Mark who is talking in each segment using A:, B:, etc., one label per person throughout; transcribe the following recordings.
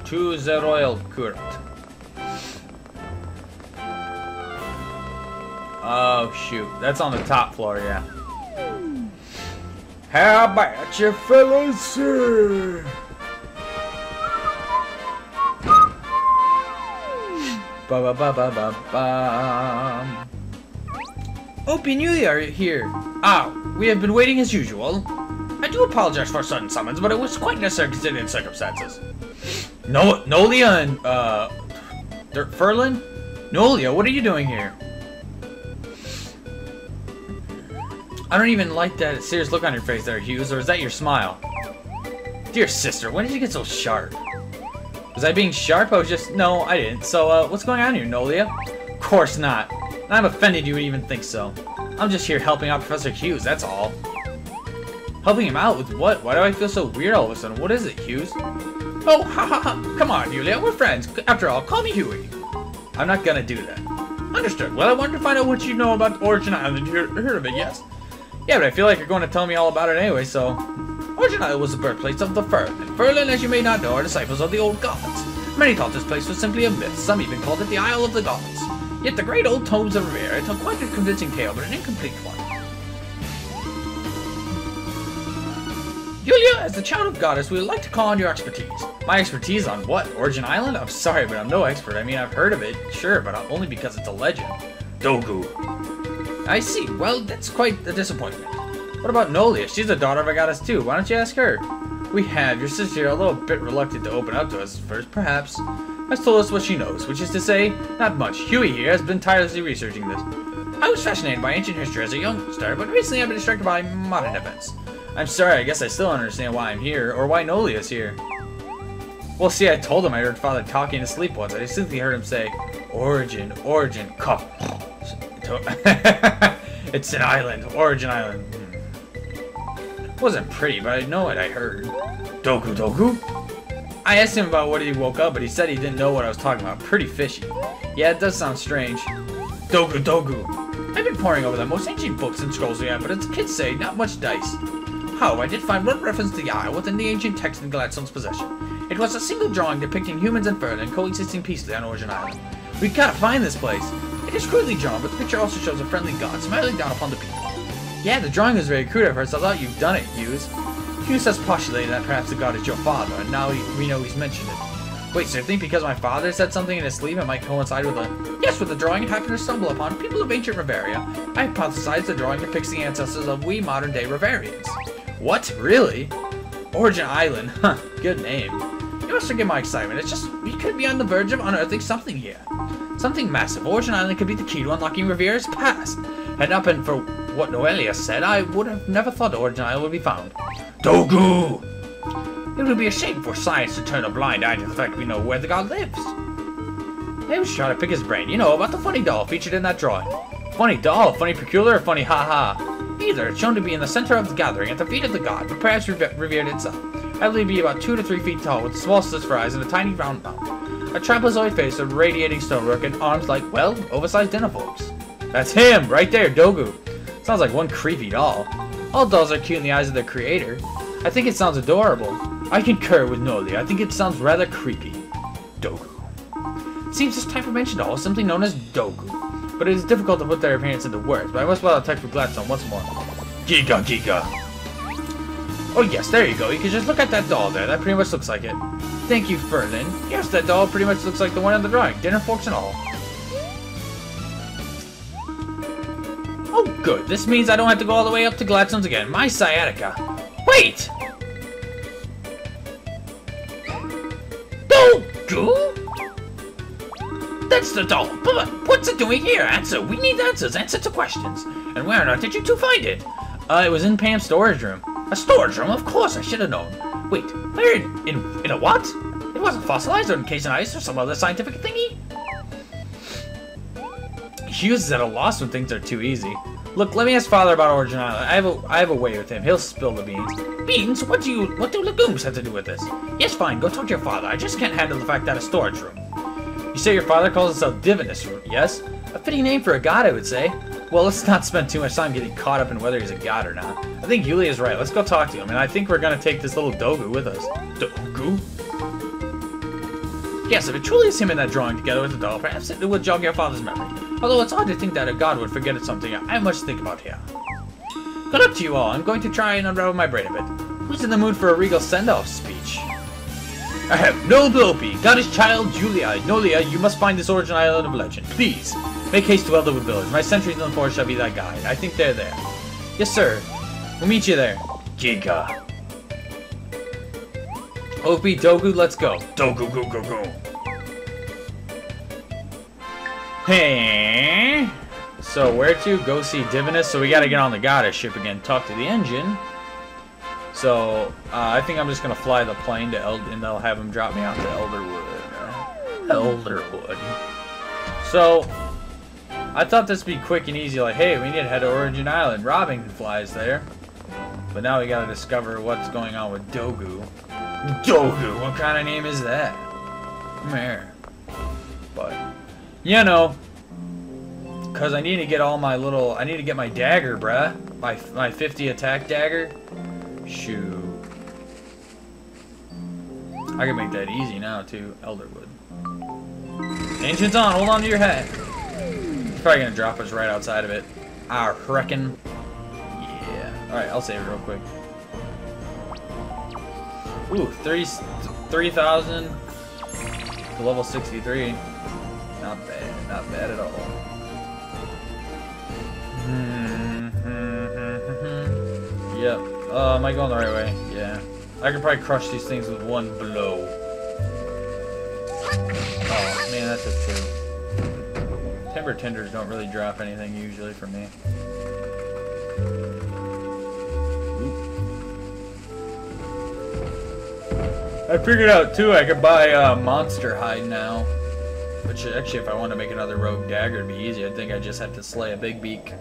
A: To the royal court. Oh shoot, that's on the top floor, yeah. How about you fellas? Ba ba ba ba ba ba. Opie and Yulia are here. Ah, we have been waiting as usual. I do apologize for sudden summons, but it was quite necessary considering the circumstances. Nolia and Ferlin? Nolia, what are you doing here? I don't even like that serious look on your face there, Hughes, or is that your smile? Dear sister, when did you get so sharp? Was I being sharp? I was just... No, I didn't. So, what's going on here, Nolia? Of course not. I'm offended you would even think so. I'm just here helping out Professor Hughes, that's all. Helping him out with what? Why do I feel so weird all of a sudden? What is it, Hughes? Oh, ha ha ha. Come on, Yulia, we're friends. After all, call me Huey. I'm not gonna do that. Understood. Well, I wanted to find out what you know about Origin Island. You heard of it, yes? Yeah, but I feel like you're going to tell me all about it anyway, so... Origin Island was the birthplace of the Ferlin. And Ferlin, as you may not know, are disciples of the old Gothans. Many thought this place was simply a myth. Some even called it the Isle of the Goths. Yet the great old tomes of Rivera tell quite a convincing tale, but an incomplete one. Yulia, as the child of goddess, we would like to call on your expertise. My expertise on what? Origin Island? I'm sorry, but I'm no expert. I mean, I've heard of it, sure, but only because it's a legend. Dogu. I see. Well, that's quite a disappointment. What about Nolia? She's the daughter of a goddess too. Why don't you ask her? We have. Your sister, although a bit reluctant to open up to us first, perhaps, has told us what she knows, which is to say, not much. Huey here has been tirelessly researching this. I was fascinated by ancient history as a youngster, but recently I've been distracted by modern events. I'm sorry, I guess I still don't understand why I'm here, or why Nolia's here. Well, see, I told him I heard Father talking in his sleep once. I distinctly heard him say, Origin, cup. It's an island, Origin Island. Wasn't pretty, but I know what I heard. Dogu? I asked him about what he woke up, but he said he didn't know what I was talking about. Pretty fishy. Yeah, it does sound strange. Dogu. I've been poring over the most ancient books and scrolls we have, but as the kids say, not much dice. However, I did find one reference to the Isle within the ancient text in Gladstone's possession. It was a single drawing depicting humans and Ferlin coexisting peacefully on Origin Island. We gotta find this place. It is crudely drawn, but the picture also shows a friendly god smiling down upon the people. Yeah, the drawing was very crude at first. I thought you've done it, Hughes. Hughes has postulated that perhaps the god is your father, and now we know he's mentioned it. Wait, so you think because my father said something in his sleep it might coincide with a... Yes, with the drawing it happened to stumble upon people of ancient Riveria. I hypothesized the drawing depicts the ancestors of we modern-day Riverians. What? Really? Origin Island. Huh, good name. You must forgive my excitement. It's just, we could be on the verge of unearthing something here. Something massive. Origin Island could be the key to unlocking Rivera's past. Had not been for what Noelia said, I would have never thought Origin Island would be found. Dogu! It would be a shame for science to turn a blind eye to the fact we know where the god lives. Maybe we should try to pick his brain. You know, about the funny doll featured in that drawing. Funny doll? Funny peculiar? Or funny ha-ha? Either. It's shown to be in the center of the gathering at the feet of the god, but perhaps revered itself. I believe be about 2 to 3 feet tall, with small slits for eyes and a tiny round mouth. A trapezoid face of radiating stonework and arms like, well, oversized dinner forks. That's him, right there, Dogu. Sounds like one creepy doll. All dolls are cute in the eyes of their creator. I think it sounds adorable. I concur with Nolia. I think it sounds rather creepy. Dogu. It seems this type of ancient doll is simply known as Dogu, but it is difficult to put their appearance into words, but I must file a text with Gladstone once more. Giga. Oh yes, there you go. You can just look at that doll there. That pretty much looks like it. Thank you, Ferlin. Yes, that doll pretty much looks like the one in the drawing. Dinner forks and all. Oh, good. This means I don't have to go all the way up to Gladstone's again. My sciatica. Wait! Dogu? That's the doll. But what's it doing here? Answer. We need answers. Answer to questions. And where on earth did you two find it? It was in Pam's storage room. A storage room? Of course, I should have known. Wait, where in a what? It wasn't fossilized or encased in ice or some other scientific thingy? Hughes is at a loss when things are too easy. Look, let me ask Father about Origin Island. I have a way with him. He'll spill the beans. Beans? What do legumes have to do with this? Yes, fine. Go talk to your father. I just can't handle the fact that a storage room. You say your father calls himself Divinus, yes? A fitting name for a god, I would say. Well, let's not spend too much time getting caught up in whether he's a god or not. I think Yulia's right. Let's go talk to him, and I think we're gonna take this little Dogu with us. Dogu? Yes, if it truly is him in that drawing together with the doll, perhaps it would jog your father's memory. Although it's odd to think that a god would forget it's something I must think about here. Good luck to you all. I'm going to try and unravel my brain a bit. Who's in the mood for a regal send-off speech? I have no Bloopy. Goddess child, Julia, Nolia, you must find this origin island of legend. Please, make haste to Elderwood Village. My sentries in the forest shall be thy guide. I think they're there. Yes, sir. We'll meet you there. Giga. Opie, Dogu, let's go. Dogu, go, go, go. Hey. So, where to? Go see Divinus. So, we gotta get on the goddess ship again. Talk to the engine. So, I think I'm just gonna fly the plane to and they'll have him drop me out to Elderwood. So, I thought this would be quick and easy. Like, hey, we need to head to Origin Island. Robin flies there. But now we gotta discover what's going on with Dogu. Dogu? What kind of name is that? Come here. But, you know, because I need to get all my little... I need to get my dagger, bruh. My 50 attack dagger. Shoot. I can make that easy now, too. Elderwood. Ancient's on. Hold on to your hat. He's probably going to drop us right outside of it. I reckon. Yeah. Alright, I'll save it real quick. Ooh, 3,000 to level 63. Not bad. Not bad at all. Yep. Am I going the right way? Yeah. I can probably crush these things with one blow. Oh, man, that's just true. Timber tenders don't really drop anything usually for me. I figured out, too, I could buy monster hide now. Which, actually, if I want to make another rogue dagger, it'd be easy. I think I just have to slay a big beak.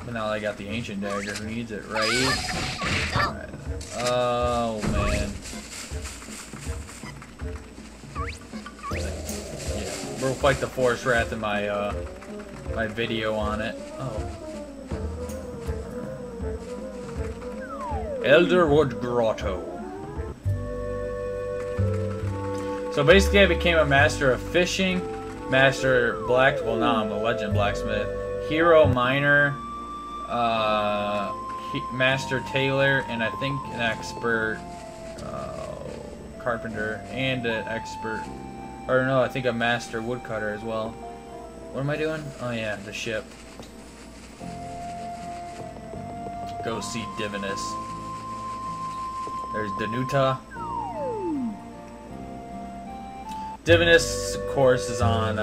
A: But now I got the ancient dagger. Who needs it, right? Alright. Oh, man. Yeah, we'll fight the forest wrath in my, my video on it. Oh. Elderwood Grotto. So basically I became a master of fishing, master well now I'm a legend blacksmith, hero miner, master tailor, and I think an expert carpenter, and an expert, or no, I think a master woodcutter as well. What am I doing? Oh yeah, the ship. Go see Divinus. There's Danuta. Divinus, of course, is on,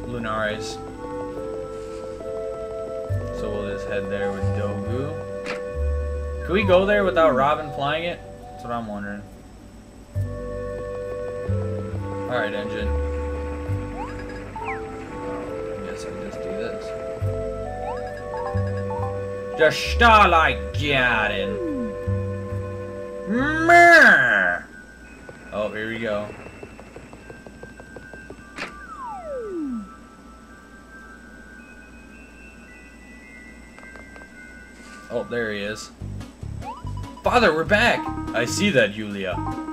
A: Lunares. So we'll just head there with Dogu. Can we go there without Robin flying it? That's what I'm wondering. Alright, engine. I guess I just do this. The Starlight Garden. Meh. Oh, here we go. Oh, there he is. Father, we're back! I see that, Julia.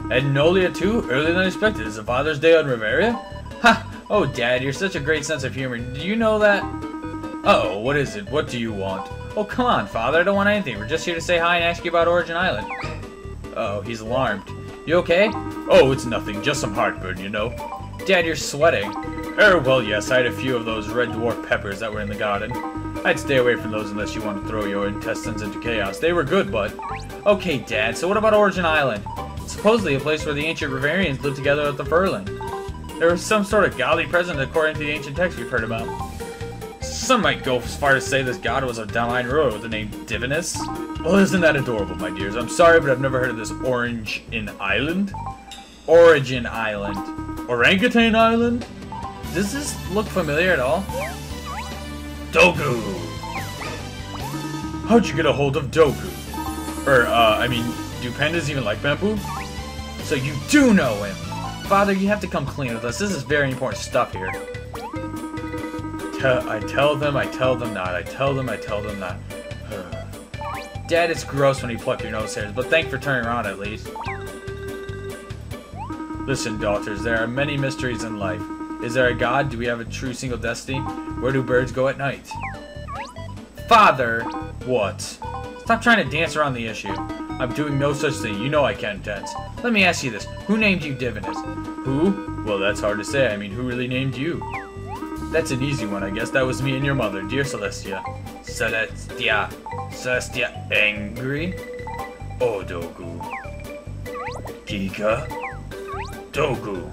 A: And Nolia too? Earlier than expected. Is it Father's Day on Riveria? Ha! Oh, Dad, you're such a great sense of humor. Do you know that? Uh-oh, what is it? What do you want? Oh, come on, Father. I don't want anything. We're just here to say hi and ask you about Origin Island. Uh-oh, he's alarmed. You okay? Oh, it's nothing. Just some heartburn, you know. Dad, you're sweating. Well, yes, I had a few of those red dwarf peppers that were in the garden. I'd stay away from those unless you want to throw your intestines into chaos. They were good, but... Okay, Dad, so what about Origin Island? It's supposedly a place where the ancient Riverians lived together at the Furling. There was some sort of godly presence according to the ancient text we've heard about. Some might go as far as say this god was a downline ruler with the name Divinus. Well, isn't that adorable, my dears? I'm sorry, but I've never heard of this Origin Island. Origin Island. Orangutan Island? Does this look familiar at all? Dogu! How'd you get a hold of Dogu? I mean, do pandas even like bamboo? So you do know him! Father, you have to come clean with us. This is very important stuff here. I tell them not. I tell them not. Dad, it's gross when you pluck your nose hairs, but thanks for turning around at least. Listen, daughters, there are many mysteries in life. Is there a God? Do we have a true single destiny? Where do birds go at night? Father! What? Stop trying to dance around the issue. I'm doing no such thing. You know I can't dance. Let me ask you this. Who named you Divinus? Who? Well, that's hard to say. I mean, who really named you? That's an easy one, I guess. That was me and your mother, dear Celestia. Celestia. Celestia. Angry? Oh, Dogu. Giga? Dogu.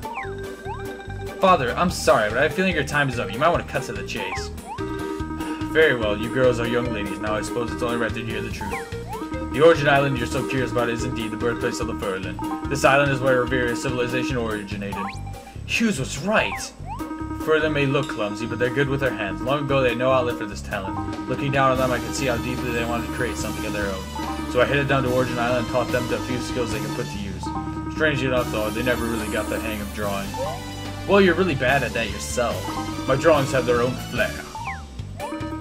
A: Father, I'm sorry, but I have a feeling your time is up. You might want to cut to the chase. Very well, you girls are young ladies. Now I suppose it's only right to hear the truth. The origin island you're so curious about is indeed the birthplace of the Furlan. This island is where Reveria's civilization originated. Hughes was right. Furlan may look clumsy, but they're good with their hands. Long ago, they had no outlet for this talent. Looking down on them, I could see how deeply they wanted to create something of their own. So I headed down to Origin Island and taught them a few skills they could put to use. Strangely enough, though, they never really got the hang of drawing. Well, you're really bad at that yourself. My drawings have their own flair.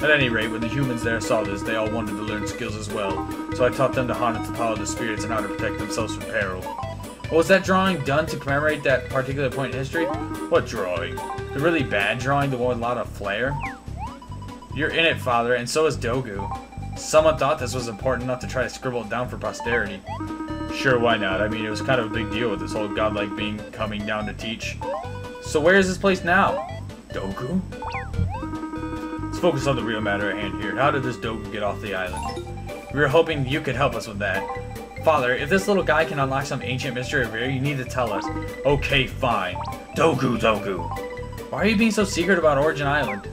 A: At any rate, when the humans there saw this, they all wanted to learn skills as well. So I taught them to harness the power of the spirits and how to protect themselves from peril. Well, was that drawing done to commemorate that particular point in history? What drawing? The really bad drawing, the one with a lot of flair? You're in it, Father, and so is Dogu. Someone thought this was important enough to try to scribble it down for posterity. Sure, why not? I mean, it was kind of a big deal with this whole godlike being coming down to teach. So where is this place now? Dogu? Let's focus on the real matter at hand here. How did this Dogu get off the island? We were hoping you could help us with that. Father, if this little guy can unlock some ancient mystery of Revere, you need to tell us. Okay, fine. Dogu, Dogu. Why are you being so secret about Origin Island?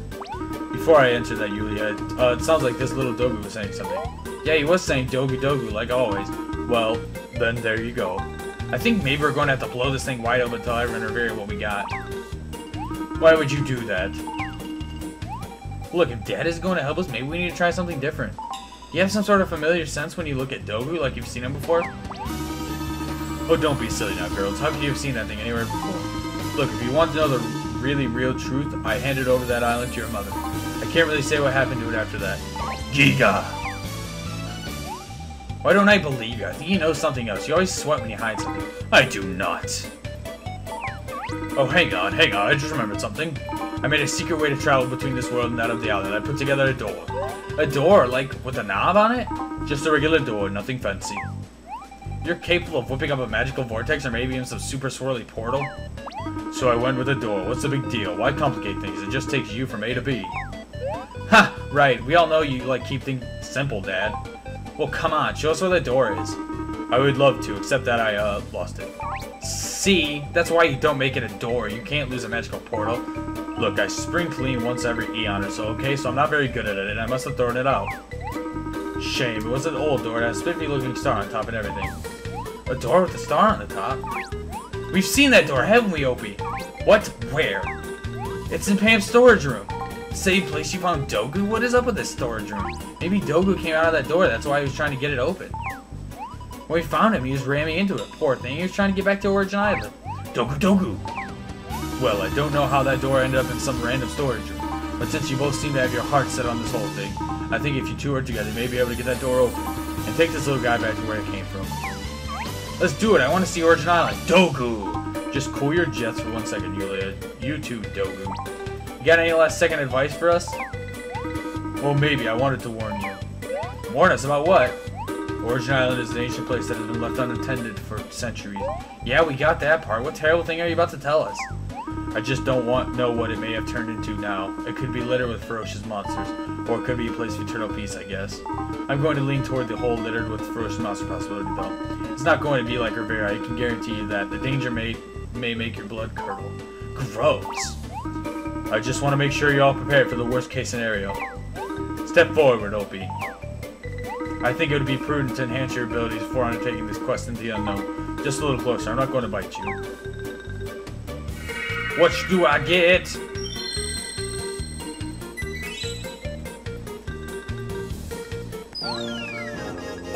A: Before I answer that, Yulia, it sounds like this little Dogu was saying something. Yeah, he was saying Dogu Dogu, like always. Well, then there you go. I think maybe we're going to have to blow this thing wide open to tell everyone in Revere what we got. Why would you do that? Look, if Dad is going to help us, maybe we need to try something different. Do you have some sort of familiar sense when you look at Dogu, like you've seen him before? Oh, don't be silly now, girls. How could you have seen that thing anywhere before? Look, if you want to know the really real truth, I handed over that island to your mother. I can't really say what happened to it after that. Giga! Why don't I believe you? I think you know something else. You always sweat when you hide something. I do not. Oh, hang on. I just remembered something. I made a secret way to travel between this world and that of the island. I put together a door. A door? Like, with a knob on it? Just a regular door, nothing fancy. You're capable of whipping up a magical vortex or maybe even some super swirly portal? So I went with a door. What's the big deal? Why complicate things? It just takes you from A to B. Ha! Right. We all know you like keep things simple, Dad. Well, come on. Show us where the door is. I would love to, except that I, lost it. See? That's why you don't make it a door. You can't lose a magical portal. Look, I spring clean once every eon or so, okay? So I'm not very good at it, and I must have thrown it out. Shame. It was an old door. It had a spiffy-looking star on top and everything. A door with a star on the top? We've seen that door, haven't we, Opie? What? Where? It's in Pam's storage room. Same place you found Dogu? What is up with this storage room? Maybe Dogu came out of that door. That's why he was trying to get it open. When we found him, he was ramming into it. Poor thing. He was trying to get back to Origin Island. Dogu, Dogu! Well, I don't know how that door ended up in some random storage room. But since you both seem to have your hearts set on this whole thing, I think if you two are together, you may be able to get that door open. And take this little guy back to where it came from. Let's do it. I want to see Origin Island. Dogu! Just cool your jets for 1 second, Yulia. You too, Dogu. You got any last second advice for us? Well, maybe. I wanted to warn you. Warn us about what? Origin Island is an ancient place that has been left unattended for centuries. Yeah, we got that part. What terrible thing are you about to tell us? I just don't know what it may have turned into now. It could be littered with ferocious monsters, or it could be a place of eternal peace, I guess. I'm going to lean toward the whole littered with ferocious monster possibility, though. It's not going to be like Rivera. I can guarantee you that. The danger may make your blood curdle. Gross. I just want to make sure you're all prepared for the worst case scenario. Step forward, Opie. I think it would be prudent to enhance your abilities before undertaking this quest into the unknown. Just a little closer. I'm not going to bite you. What do I get?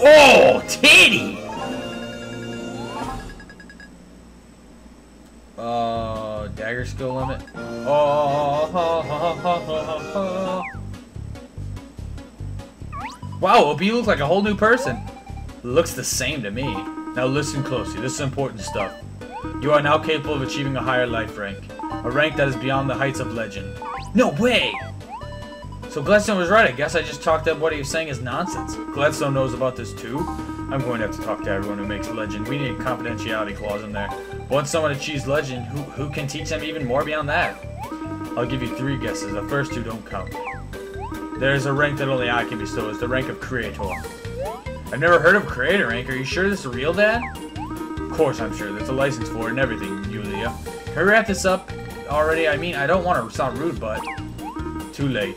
A: Oh, titty! Dagger skill limit. Wow, Opie, you look like a whole new person. Looks the same to me. Now listen closely. This is important stuff. You are now capable of achieving a higher life rank. A rank that is beyond the heights of legend. No way! So Gladstone was right. I guess I just talked up what he was saying is nonsense. Gladstone knows about this too. I'm going to have to talk to everyone who makes legend. We need a confidentiality clause in there. Once someone achieves legend, who can teach them even more beyond that? I'll give you 3 guesses. The first 2 don't count. There is a rank that only I can bestow. It's the rank of Creator. I've never heard of Creator rank. Are you sure this is real, Dad? Of course I'm sure. There's a license for it and everything, Yulia. Can we wrap this up already? I mean, I don't want to sound rude, but... Too late.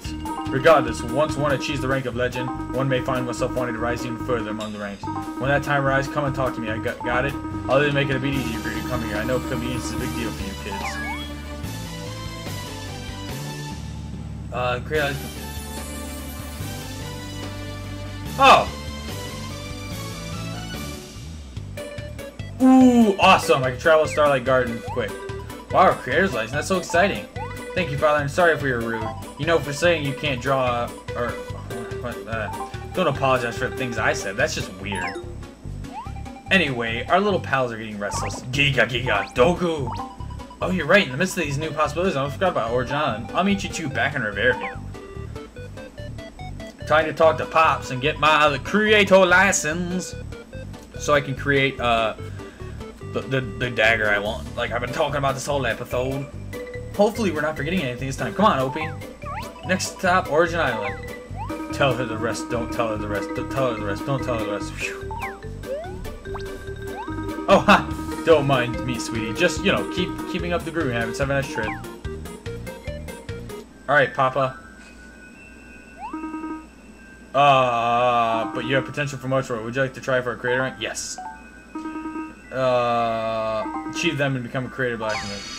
A: Regardless, once one achieves the rank of legend, one may find oneself wanting to rise even further among the ranks. When that time arrives, come and talk to me. I got it? I'll even make it a bit easier for you to come here. I know convenience is a big deal for you kids. Great. Oh! Ooh, awesome! I can travel to Starlight Garden quick. Wow, a creator's license. That's so exciting. Thank you, Father. I'm sorry if we were rude. You know, for saying you can't draw, don't apologize for the things I said. That's just weird. Anyway, our little pals are getting restless. Giga Giga Dogu! Oh, you're right. In the midst of these new possibilities, I forgot about Origin Island. I'll meet you two back in Riveria. Time to talk to Pops and get my Creator license so I can create the dagger I want. Like I've been talking about this whole episode. Hopefully we're not forgetting anything this time. Come on, Opie. Next stop, Origin Island. Tell her the rest. Don't tell her the rest. Don't tell her the rest. Don't tell her the rest. Whew. Oh, ha! Don't mind me, sweetie. Just, you know, keeping up the grooving habits. Have a nice trip. Alright, Papa. But you have potential for much more. Would you like to try for a creator rank? Yes. Achieve them and become a creator blacksmith.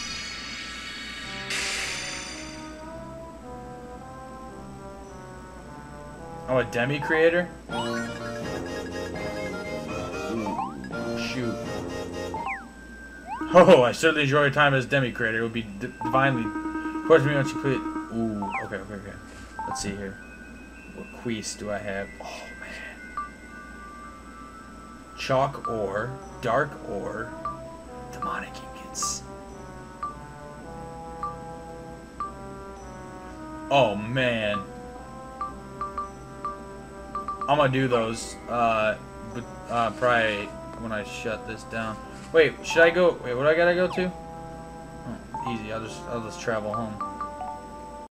A: Oh, a demi creator? Shoot. Oh, I certainly enjoy your time as demi creator. It would be divinely. Of course, me once you complete. Ooh, okay. Let's see here. What quest do I have? Oh man. Chalk ore, dark ore, demonic ingots. Oh man. I'm gonna do those, probably when I shut this down. Wait, should I go? Wait, what do I gotta go to? Oh, easy. I'll just travel home.